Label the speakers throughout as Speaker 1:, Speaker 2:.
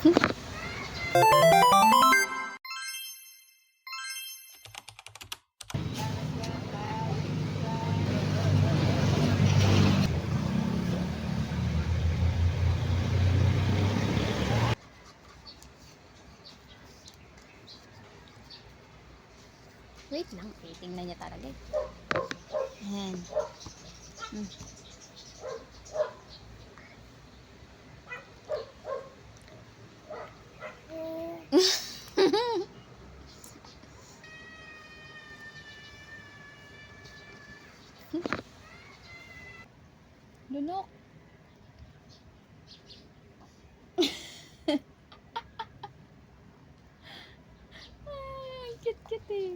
Speaker 1: Wait lang, titingnan niya talaga eh. Ayan. Lunok. Ay, cute-cute eh.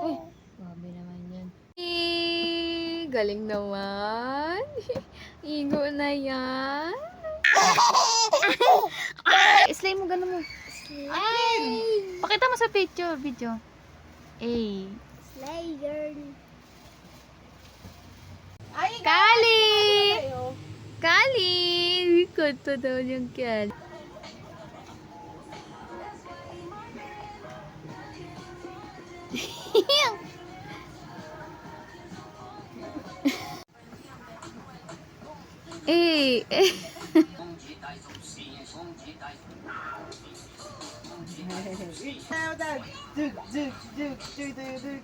Speaker 1: Uy, grabe naman yun. Galing naman. Igo na yan. Slay mo, gano'n mo. Ay! Pakita mo sa video. Ay.
Speaker 2: Slay girl.
Speaker 1: Kali! Kali! Kanta daw niyang kyan. Eh, eh.
Speaker 2: Dug, dug, dug, dug, dug, dug.